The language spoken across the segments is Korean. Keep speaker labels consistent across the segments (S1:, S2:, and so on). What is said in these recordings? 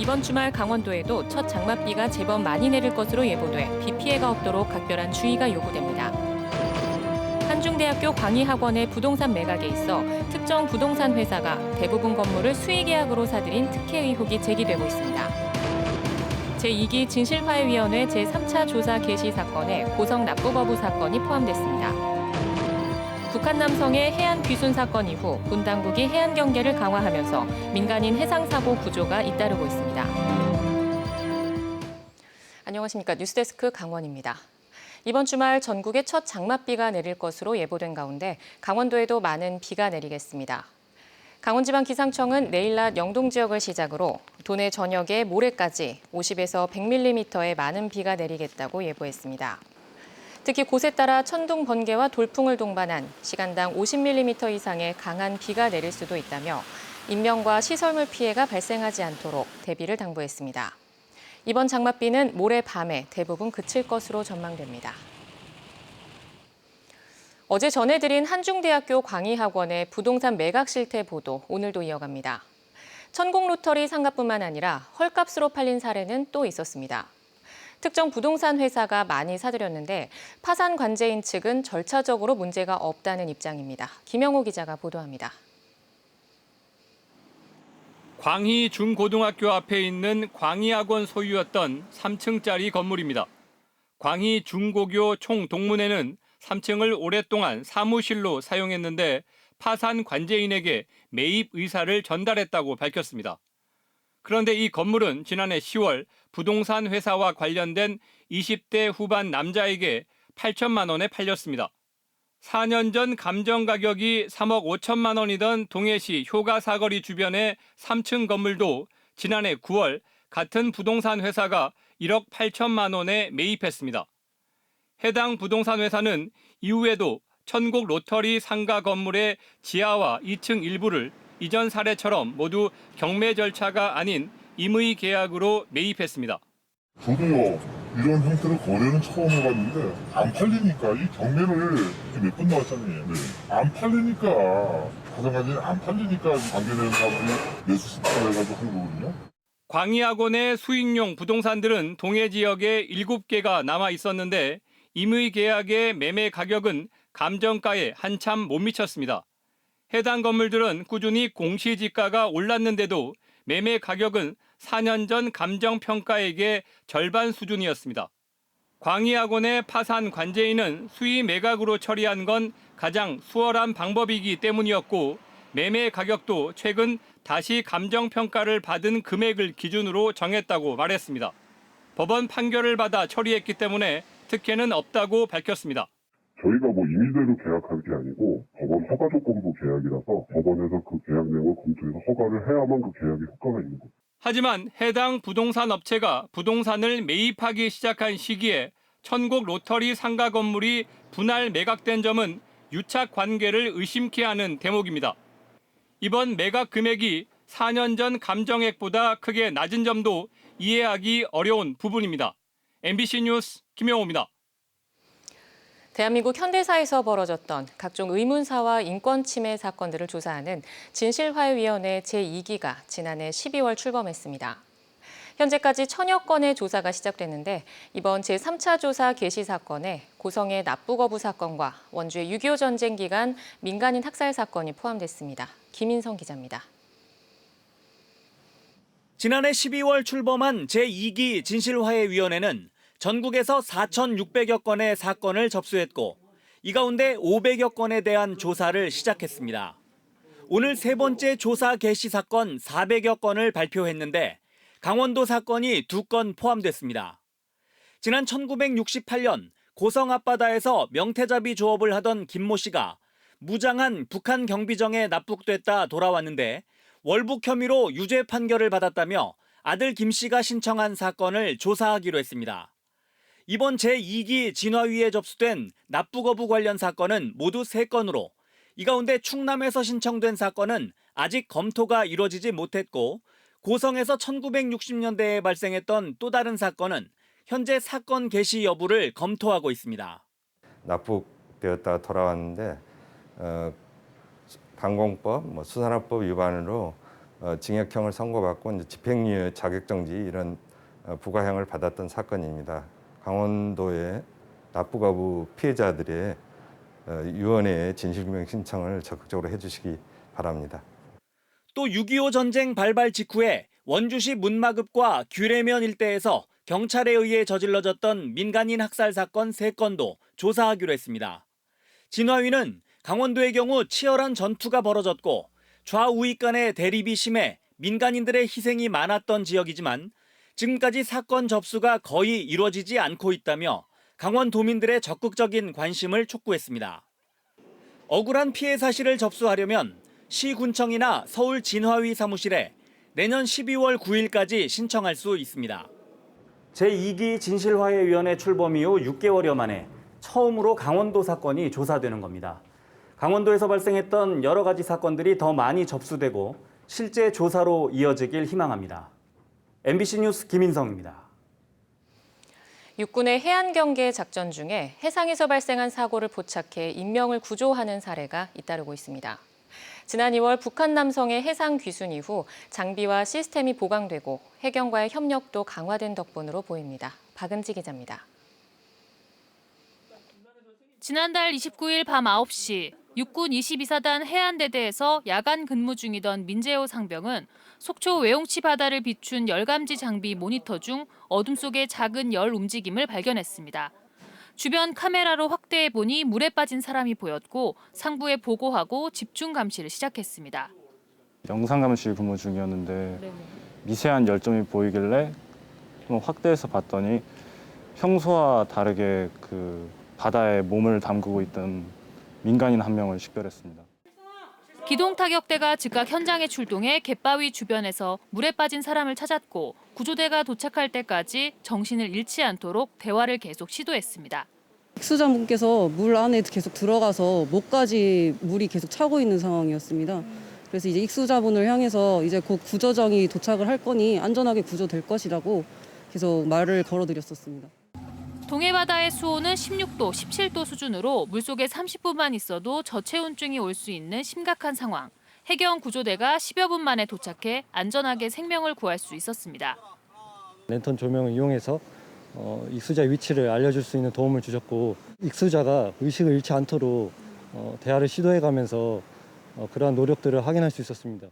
S1: 이번 주말 강원도에도 첫 장맛비가 제법 많이 내릴 것으로 예보돼 비 피해가 없도록 각별한 주의가 요구됩니다. 한중대학교 광희학원의 부동산 매각에 있어 특정 부동산 회사가 대부분 건물을 수의계약으로 사들인 특혜 의혹이 제기되고 있습니다. 제2기 진실화해위원회 제3차 조사 개시 사건에 고성 납부 거부 사건이 포함됐습니다. 북한 남성의 해안 귀순 사건 이후 군 당국이 해안 경계를 강화하면서 민간인 해상 사고 구조가 잇따르고 있습니다. 안녕하십니까. 뉴스데스크 강원입니다. 이번 주말 전국에 첫 장맛비가 내릴 것으로 예보된 가운데 강원도에도 많은 비가 내리겠습니다. 강원지방기상청은 내일 낮 영동 지역을 시작으로 도내 저녁에 모레까지 50에서 100mm의 많은 비가 내리겠다고 예보했습니다. 특히 곳에 따라 천둥, 번개와 돌풍을 동반한 시간당 50mm 이상의 강한 비가 내릴 수도 있다며 인명과 시설물 피해가 발생하지 않도록 대비를 당부했습니다. 이번 장맛비는 모레 밤에 대부분 그칠 것으로 전망됩니다. 어제 전해드린 한중대학교 광희학원의 부동산 매각 실태 보도 오늘도 이어갑니다. 천국 로터리 상가뿐만 아니라 헐값으로 팔린 사례는 또 있었습니다. 특정 부동산 회사가 많이 사들였는데 파산 관제인 측은 절차적으로 문제가 없다는 입장입니다. 김영호 기자가 보도합니다.
S2: 광희 중고등학교 앞에 있는 광희학원 소유였던 3층짜리 건물입니다. 광희 중고교 총동문회는 3층을 오랫동안 사무실로 사용했는데 파산 관제인에게 매입 의사를 전달했다고 밝혔습니다. 그런데 이 건물은 지난해 10월 부동산 회사와 관련된 20대 후반 남자에게 8천만 원에 팔렸습니다. 4년 전 감정 가격이 3억 5천만 원이던 동해시 효가 사거리 주변의 3층 건물도 지난해 9월 같은 부동산 회사가 1억 8천만 원에 매입했습니다. 해당 부동산 회사는 이후에도 천국 로터리 상가 건물의 지하와 2층 일부를 이전 사례처럼 모두 경매 절차가 아닌 임의 계약으로 매입했습니다.
S3: 저도요, 이런 형태로 거래는 처음 해봤는데 안 팔리니까 이 경매를 몇 번 나왔잖아요. 네. 안 팔리니까 가정가정이 안 팔리니까 관계되는 사람들이 매수 신청해가지고 한 거거든요.
S2: 광희학원의 수익용 부동산들은 동해 지역에 7개가 남아 있었는데 임의 계약의 매매 가격은 감정가에 한참 못 미쳤습니다. 해당 건물들은 꾸준히 공시지가가 올랐는데도 매매 가격은 4년 전 감정평가액의 절반 수준이었습니다. 광희학원의 파산 관제인은 수의 매각으로 처리한 건 가장 수월한 방법이기 때문이었고 매매 가격도 최근 다시 감정평가를 받은 금액을 기준으로 정했다고 말했습니다. 법원 판결을 받아 처리했기 때문에 특혜는 없다고 밝혔습니다.
S3: 저희가 임의대로 계약한 게 아니고 법원 허가 조건부 계약이라서 법원에서 그 계약 내용을 검토해서 허가를 해야만 그 계약에 효과가 있는 겁니다.
S2: 하지만 해당 부동산 업체가 부동산을 매입하기 시작한 시기에 천국 로터리 상가 건물이 분할 매각된 점은 유착 관계를 의심케 하는 대목입니다. 이번 매각 금액이 4년 전 감정액보다 크게 낮은 점도 이해하기 어려운 부분입니다. MBC 뉴스 김영호입니다.
S1: 대한민국 현대사에서 벌어졌던 각종 의문사와 인권 침해 사건들을 조사하는 진실화해위원회 제2기가 지난해 12월 출범했습니다. 현재까지 1000여 건의 조사가 시작됐는데 이번 제3차 조사 개시 사건에 고성의 납부 거부 사건과 원주의 6.25 전쟁 기간 민간인 학살 사건이 포함됐습니다. 김인성 기자입니다.
S4: 지난해 12월 출범한 제2기 진실화해위원회는 전국에서 4,600여 건의 사건을 접수했고 이 가운데 500여 건에 대한 조사를 시작했습니다. 오늘 세 번째 조사 개시 사건 400여 건을 발표했는데 강원도 사건이 2건 포함됐습니다. 지난 1968년 고성 앞바다에서 명태잡이 조업을 하던 김모 씨가 무장한 북한 경비정에 납북됐다 돌아왔는데 월북 혐의로 유죄 판결을 받았다며 아들 김 씨가 신청한 사건을 조사하기로 했습니다. 이번 제2기 진화위에 접수된 납부 거부 관련 사건은 모두 3건으로 이 가운데 충남에서 신청된 사건은 아직 검토가 이루어지지 못했고 고성에서 1960년대에 발생했던 또 다른 사건은 현재 사건 개시 여부를 검토하고 있습니다.
S5: 납북되었다가 돌아왔는데 방공법, 수산업법 위반으로 징역형을 선고받고 이제 집행유예 자격정지 이런 부가형을 받았던 사건입니다. 강원도의 납부거부 피해자들의 유언의 진실규명 신청을 적극적으로 해주시기 바랍니다.
S4: 또 6.25 전쟁 발발 직후에 원주시 문마급과 규례면 일대에서 경찰에 의해 저질러졌던 민간인 학살 사건 3건도 조사하기로 했습니다. 진화위는 강원도의 경우 치열한 전투가 벌어졌고 좌우익 간의 대립이 심해 민간인들의 희생이 많았던 지역이지만 지금까지 사건 접수가 거의 이루어지지 않고 있다며 강원도민들의 적극적인 관심을 촉구했습니다. 억울한 피해 사실을 접수하려면 시군청이나 서울 진화위 사무실에 내년 12월 9일까지 신청할 수 있습니다. 제2기 진실화해위원회 출범 이후 6개월여 만에 처음으로 강원도 사건이 조사되는 겁니다. 강원도에서 발생했던 여러 가지 사건들이 더 많이 접수되고 실제 조사로 이어지길 희망합니다. MBC 뉴스 김인성입니다.
S1: 육군의 해안경계 작전 중에 해상에서 발생한 사고를 포착해 인명을 구조하는 사례가 잇따르고 있습니다. 지난 2월 북한 남성의 해상 귀순 이후 장비와 시스템이 보강되고 해경과의 협력도 강화된 덕분으로 보입니다. 박은지 기자입니다.
S6: 지난달 29일 밤 9시 육군 22사단 해안대대에서 야간 근무 중이던 민재호 상병은 속초 외용치 바다를 비춘 열감지 장비 모니터 중 어둠 속의 작은 열 움직임을 발견했습니다. 주변 카메라로 확대해 보니 물에 빠진 사람이 보였고 상부에 보고하고 집중 감시를 시작했습니다.
S7: 영상 감시 근무 중이었는데 미세한 열점이 보이길래 좀 확대해서 봤더니 평소와 다르게 그 바다에 몸을 담그고 있던 민간인 한 명을 식별했습니다.
S6: 기동타격대가 즉각 현장에 출동해 갯바위 주변에서 물에 빠진 사람을 찾았고 구조대가 도착할 때까지 정신을 잃지 않도록 대화를 계속 시도했습니다.
S8: 익수자분께서 물 안에 계속 들어가서 목까지 물이 계속 차고 있는 상황이었습니다. 그래서 이제 익수자분을 향해서 이제 곧 구조정이 도착을 할 거니 안전하게 구조될 것이라고 계속 말을 걸어드렸었습니다.
S6: 동해바다의 수온은 16도, 17도 수준으로 물속에 30분만 있어도 저체온증이 올 수 있는 심각한 상황. 해경 구조대가 10여 분 만에 도착해 안전하게 생명을 구할 수 있었습니다.
S9: 랜턴 조명을 이용해서 익수자 위치를 알려줄 수 있는 도움을 주셨고 익수자가 의식을 잃지 않도록 대화를 시도해가면서 그러한 노력들을 확인할 수 있었습니다.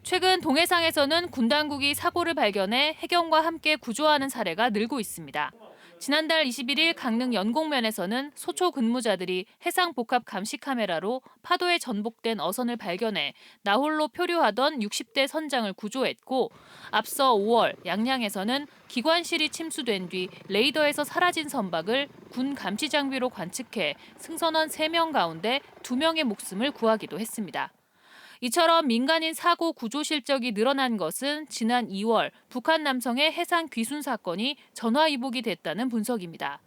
S6: 최근 동해상에서는 군 당국이 사고를 발견해 해경과 함께 구조하는 사례가 늘고 있습니다. 지난달 21일 강릉 연곡면에서는 소초 근무자들이 해상 복합 감시 카메라로 파도에 전복된 어선을 발견해 나홀로 표류하던 60대 선장을 구조했고 앞서 5월 양양에서는 기관실이 침수된 뒤 레이더에서 사라진 선박을 군 감시 장비로 관측해 승선원 3명 가운데 2명의 목숨을 구하기도 했습니다. 이처럼 민간인 사고 구조 실적이 늘어난 것은 지난 2월 북한 남성의 해상 귀순 사건이 전화위복이 됐다는 분석입니다.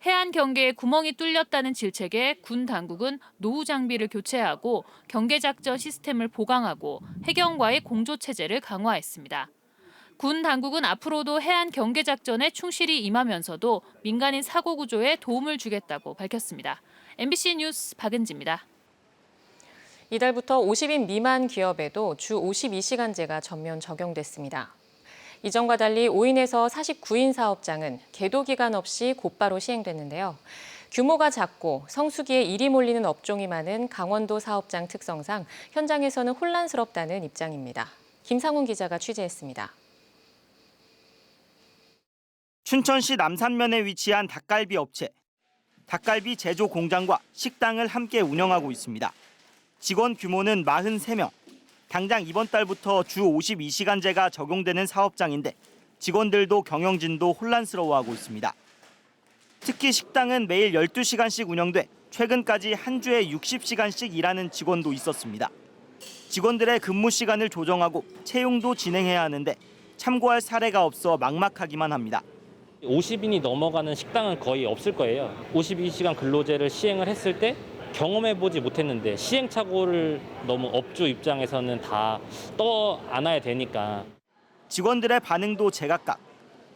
S6: 해안 경계에 구멍이 뚫렸다는 질책에 군 당국은 노후 장비를 교체하고 경계작전 시스템을 보강하고 해경과의 공조 체제를 강화했습니다. 군 당국은 앞으로도 해안 경계작전에 충실히 임하면서도 민간인 사고 구조에 도움을 주겠다고 밝혔습니다. MBC 뉴스 박은지입니다.
S1: 이달부터 50인 미만 기업에도 주 52시간제가 전면 적용됐습니다. 이전과 달리 5인에서 49인 사업장은 계도 기간 없이 곧바로 시행됐는데요. 규모가 작고 성수기에 일이 몰리는 업종이 많은 강원도 사업장 특성상 현장에서는 혼란스럽다는 입장입니다. 김상훈 기자가 취재했습니다.
S10: 춘천시 남산면에 위치한 닭갈비 업체. 닭갈비 제조 공장과 식당을 함께 운영하고 있습니다. 직원 규모는 43명. 당장 이번 달부터 주 52시간제가 적용되는 사업장인데 직원들도 경영진도 혼란스러워하고 있습니다. 특히 식당은 매일 12시간씩 운영돼 최근까지 한 주에 60시간씩 일하는 직원도 있었습니다. 직원들의 근무 시간을 조정하고 채용도 진행해야 하는데 참고할 사례가 없어 막막하기만 합니다.
S11: 50인이 넘어가는 식당은 거의 없을 거예요. 52시간 근로제를 시행을 했을 때 경험해보지 못했는데 시행착오를 너무 업주 입장에서는 다 떠안아야 되니까.
S10: 직원들의 반응도 제각각.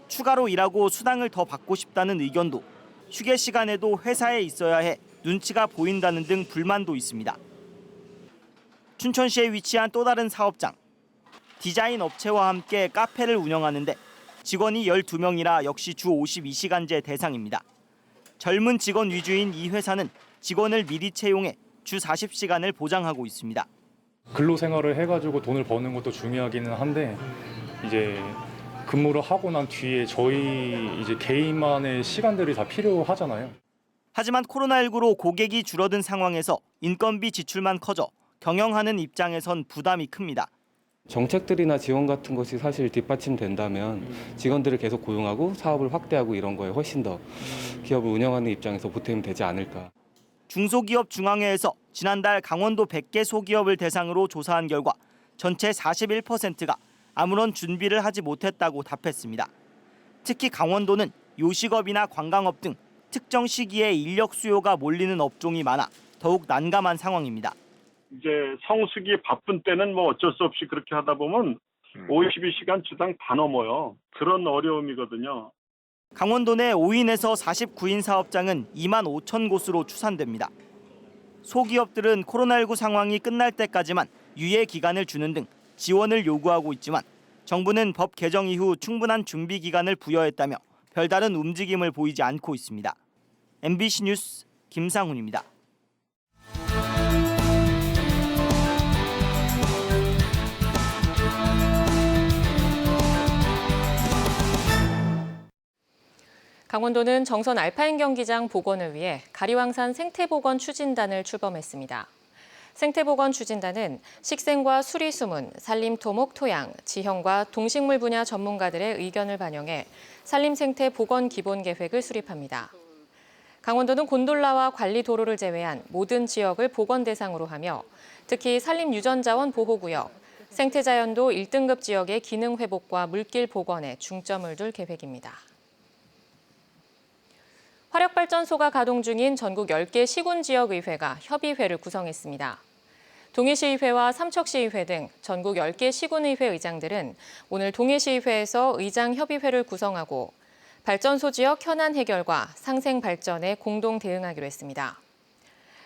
S10: 추가로 일하고 수당을 더 받고 싶다는 의견도, 휴게 시간에도 회사에 있어야 해 눈치가 보인다는 등 불만도 있습니다. 춘천시에 위치한 또 다른 사업장, 디자인 업체와 함께 카페를 운영하는데 직원이 12명이라 역시 주 52시간제 대상입니다. 젊은 직원 위주인 이 회사는 직원을 미리 채용해 주 40시간을 보장하고 있습니다.
S12: 근로 생활을 해가지고 돈을 버는 것도 중요하기는 한데 이제 근무를 하고 난 뒤에 저희 이제 개인만의 시간들이 다 필요하잖아요.
S10: 하지만 코로나19로 고객이 줄어든 상황에서 인건비 지출만 커져 경영하는 입장에선 부담이 큽니다.
S13: 정책들이나 지원 같은 것이 사실 뒷받침된다면 직원들을 계속 고용하고 사업을 확대하고 이런 거에 훨씬 더 기업을 운영하는 입장에서 보탬이 되지 않을까.
S10: 중소기업 중앙회에서 지난달 강원도 100개 소기업을 대상으로 조사한 결과 전체 41%가 아무런 준비를 하지 못했다고 답했습니다. 특히 강원도는 요식업이나 관광업 등 특정 시기에 인력 수요가 몰리는 업종이 많아 더욱 난감한 상황입니다.
S14: 이제 성수기 바쁜 때는 뭐 어쩔 수 없이 그렇게 하다 보면 52시간 주당 다 넘어요. 그런 어려움이거든요.
S10: 강원도 내 5인에서 49인 사업장은 2만 5천 곳으로 추산됩니다. 소기업들은 코로나19 상황이 끝날 때까지만 유예 기간을 주는 등 지원을 요구하고 있지만 정부는 법 개정 이후 충분한 준비 기간을 부여했다며 별다른 움직임을 보이지 않고 있습니다. MBC 뉴스 김상훈입니다.
S1: 강원도는 정선 알파인 경기장 복원을 위해 가리왕산 생태복원 추진단을 출범했습니다. 생태복원 추진단은 식생과 수리수문, 산림토목 토양, 지형과 동식물 분야 전문가들의 의견을 반영해 산림생태 복원 기본 계획을 수립합니다. 강원도는 곤돌라와 관리 도로를 제외한 모든 지역을 복원 대상으로 하며 특히 산림유전자원 보호구역, 생태자연도 1등급 지역의 기능 회복과 물길 복원에 중점을 둘 계획입니다. 화력발전소가 가동 중인 전국 10개 시군지역의회가 협의회를 구성했습니다. 동해시의회와 삼척시의회 등 전국 10개 시군의회 의장들은 오늘 동해시의회에서 의장협의회를 구성하고 발전소 지역 현안 해결과 상생 발전에 공동 대응하기로 했습니다.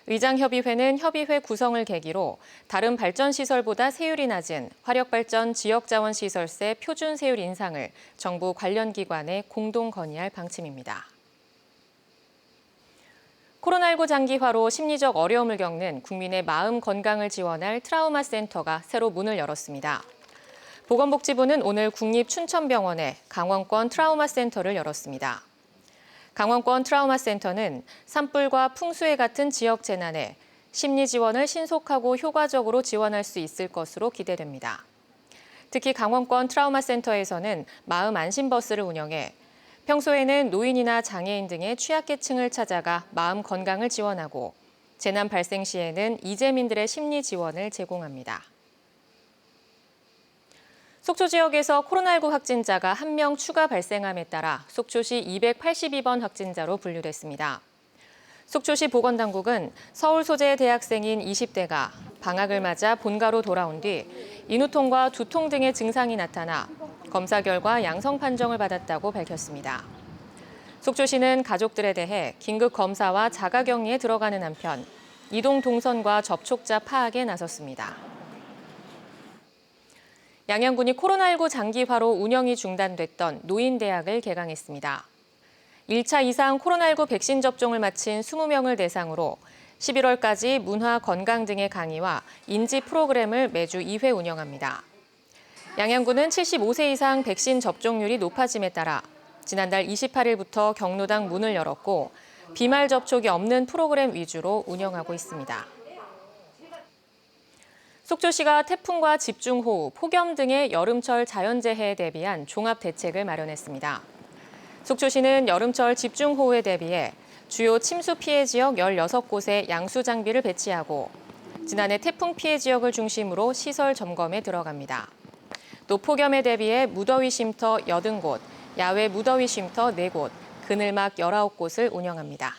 S1: 의장협의회는 협의회 구성을 계기로 다른 발전시설보다 세율이 낮은 화력발전 지역자원시설세 표준 세율 인상을 정부 관련 기관에 공동 건의할 방침입니다. 코로나19 장기화로 심리적 어려움을 겪는 국민의 마음 건강을 지원할 트라우마 센터가 새로 문을 열었습니다. 보건복지부는 오늘 국립춘천병원에 강원권 트라우마 센터를 열었습니다. 강원권 트라우마 센터는 산불과 풍수해 같은 지역 재난에 심리 지원을 신속하고 효과적으로 지원할 수 있을 것으로 기대됩니다. 특히 강원권 트라우마 센터에서는 마음 안심버스를 운영해 평소에는 노인이나 장애인 등의 취약계층을 찾아가 마음 건강을 지원하고 재난 발생 시에는 이재민들의 심리 지원을 제공합니다. 속초 지역에서 코로나19 확진자가 1명 추가 발생함에 따라 속초시 282번 확진자로 분류됐습니다. 속초시 보건당국은 서울 소재 대학생인 20대가 방학을 맞아 본가로 돌아온 뒤 인후통과 두통 등의 증상이 나타나 검사 결과 양성 판정을 받았다고 밝혔습니다. 속초시는 가족들에 대해 긴급 검사와 자가격리에 들어가는 한편 이동 동선과 접촉자 파악에 나섰습니다. 양양군이 코로나19 장기화로 운영이 중단됐던 노인대학을 개강했습니다. 1차 이상 코로나19 백신 접종을 마친 20명을 대상으로 11월까지 문화, 건강 등의 강의와 인지 프로그램을 매주 2회 운영합니다. 양양군은 75세 이상 백신 접종률이 높아짐에 따라 지난달 28일부터 경로당 문을 열었고 비말 접촉이 없는 프로그램 위주로 운영하고 있습니다. 속초시가 태풍과 집중호우, 폭염 등의 여름철 자연재해에 대비한 종합 대책을 마련했습니다. 속초시는 여름철 집중호우에 대비해 주요 침수 피해 지역 16곳에 양수 장비를 배치하고 지난해 태풍 피해 지역을 중심으로 시설 점검에 들어갑니다. 또 폭염에 대비해 무더위 쉼터 80곳, 야외 무더위 쉼터 4곳, 그늘막 19곳을 운영합니다.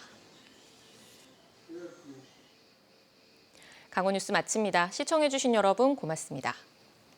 S1: 강원 뉴스 마칩니다. 시청해주신 여러분 고맙습니다.